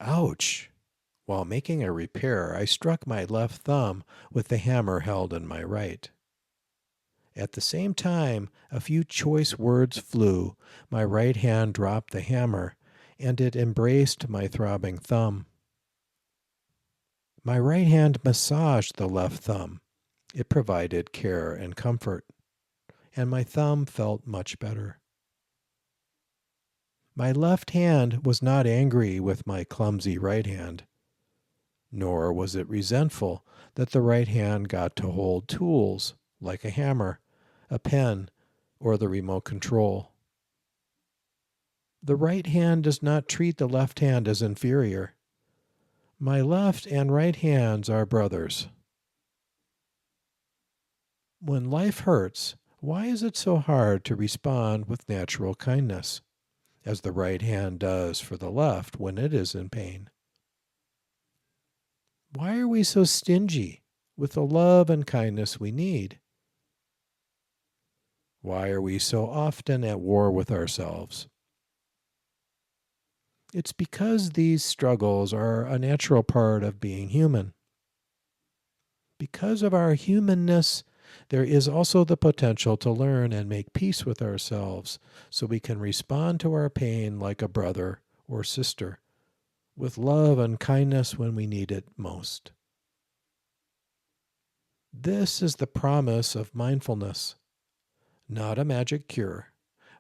Ouch! While making a repair, I struck my left thumb with the hammer held in my right. At the same time, a few choice words flew. My right hand dropped the hammer, and it embraced my throbbing thumb. My right hand massaged the left thumb. It provided care and comfort, and my thumb felt much better. My left hand was not angry with my clumsy right hand, nor was it resentful that the right hand got to hold tools like a hammer, a pen, or the remote control. The right hand does not treat the left hand as inferior. My left and right hands are brothers. When life hurts, why is it so hard to respond with natural kindness, as the right hand does for the left when it is in pain? Why are we so stingy with the love and kindness we need? Why are we so often at war with ourselves? It's because these struggles are a natural part of being human. Because of our humanness, there is also the potential to learn and make peace with ourselves so we can respond to our pain like a brother or sister, with love and kindness when we need it most. This is the promise of mindfulness, not a magic cure,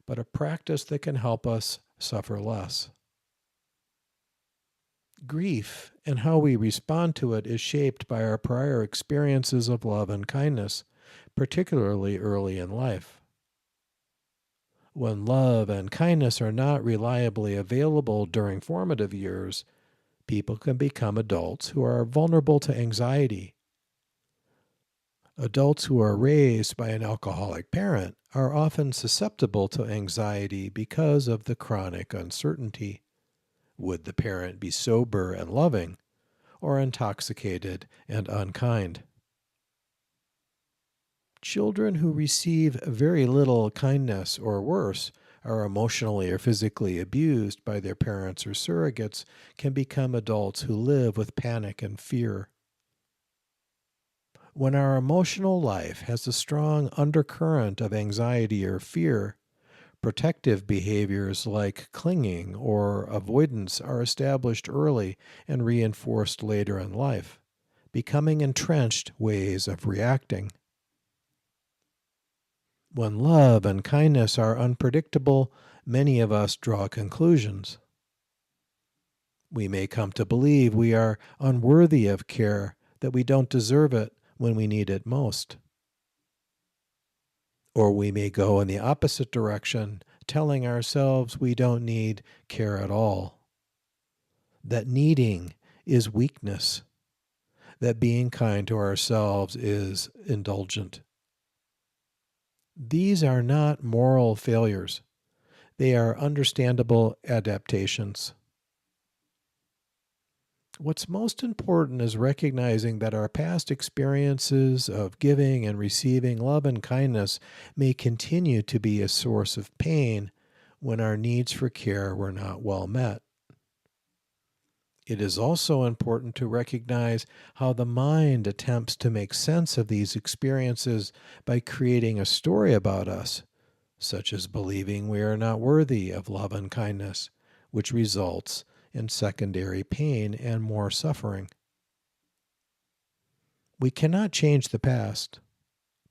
but a practice that can help us suffer less. Grief and how we respond to it is shaped by our prior experiences of love and kindness, particularly early in life. When love and kindness are not reliably available during formative years, people can become adults who are vulnerable to anxiety. Adults who are raised by an alcoholic parent are often susceptible to anxiety because of the chronic uncertainty. Would the parent be sober and loving, or intoxicated and unkind? Children who receive very little kindness or worse are emotionally or physically abused by their parents or surrogates can become adults who live with panic and fear. When our emotional life has a strong undercurrent of anxiety or fear, protective behaviors like clinging or avoidance are established early and reinforced later in life, becoming entrenched ways of reacting. When love and kindness are unpredictable, many of us draw conclusions. We may come to believe we are unworthy of care, that we don't deserve it when we need it most. Or we may go in the opposite direction, telling ourselves we don't need care at all, that needing is weakness, that being kind to ourselves is indulgent. These are not moral failures. They are understandable adaptations. What's most important is recognizing that our past experiences of giving and receiving love and kindness may continue to be a source of pain when our needs for care were not well met. It is also important to recognize how the mind attempts to make sense of these experiences by creating a story about us, such as believing we are not worthy of love and kindness, which results in secondary pain and more suffering. We cannot change the past,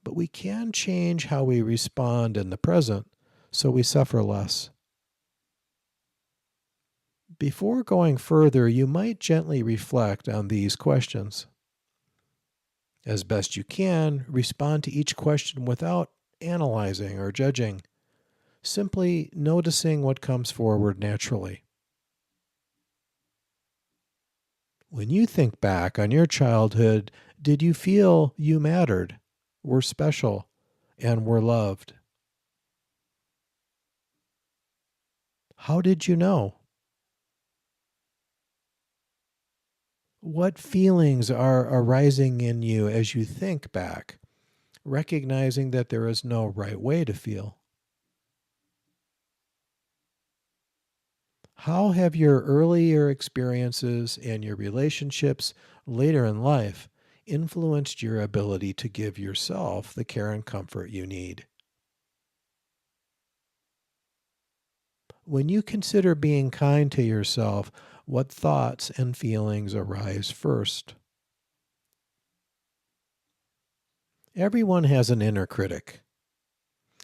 but we can change how we respond in the present so we suffer less. Before going further, you might gently reflect on these questions. As best you can, respond to each question without analyzing or judging, simply noticing what comes forward naturally. When you think back on your childhood, did you feel you mattered, were special, and were loved? How did you know? What feelings are arising in you as you think back, recognizing that there is no right way to feel? How have your earlier experiences and your relationships later in life influenced your ability to give yourself the care and comfort you need? When you consider being kind to yourself, what thoughts and feelings arise first? Everyone has an inner critic.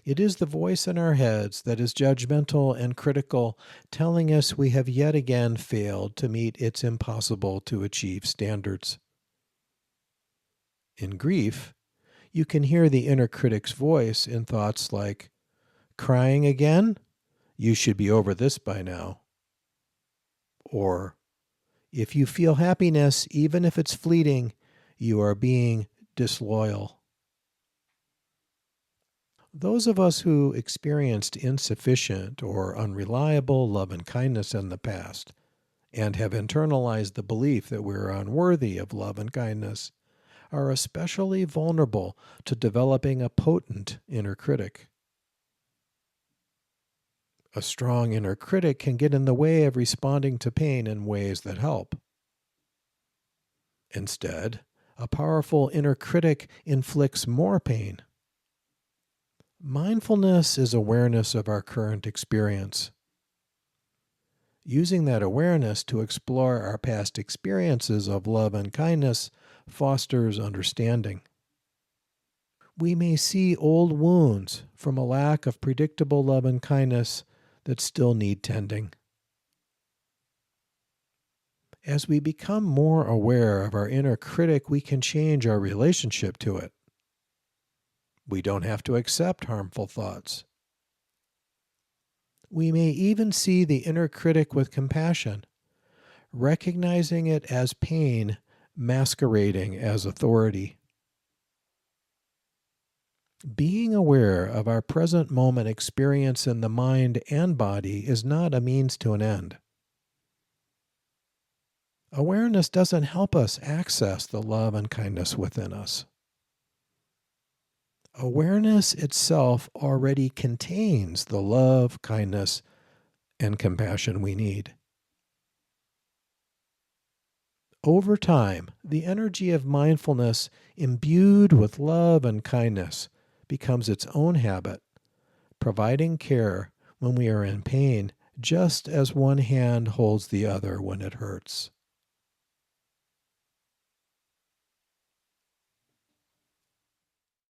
It is the voice in our heads that is judgmental and critical, telling us we have yet again failed to meet its impossible to achieve standards. In grief, you can hear the inner critic's voice in thoughts like, crying again? You should be over this by now. Or, if you feel happiness, even if it's fleeting, you are being disloyal. Those of us who experienced insufficient or unreliable love and kindness in the past and have internalized the belief that we're unworthy of love and kindness are especially vulnerable to developing a potent inner critic. A strong inner critic can get in the way of responding to pain in ways that help. Instead, a powerful inner critic inflicts more pain. Mindfulness is awareness of our current experience. Using that awareness to explore our past experiences of love and kindness fosters understanding. We may see old wounds from a lack of predictable love and kindness that still need tending. As we become more aware of our inner critic, we can change our relationship to it. We don't have to accept harmful thoughts. We may even see the inner critic with compassion, recognizing it as pain masquerading as authority. Being aware of our present moment experience in the mind and body is not a means to an end. Awareness doesn't help us access the love and kindness within us. Awareness itself already contains the love, kindness, and compassion we need. Over time, the energy of mindfulness, imbued with love and kindness, becomes its own habit, providing care when we are in pain, just as one hand holds the other when it hurts.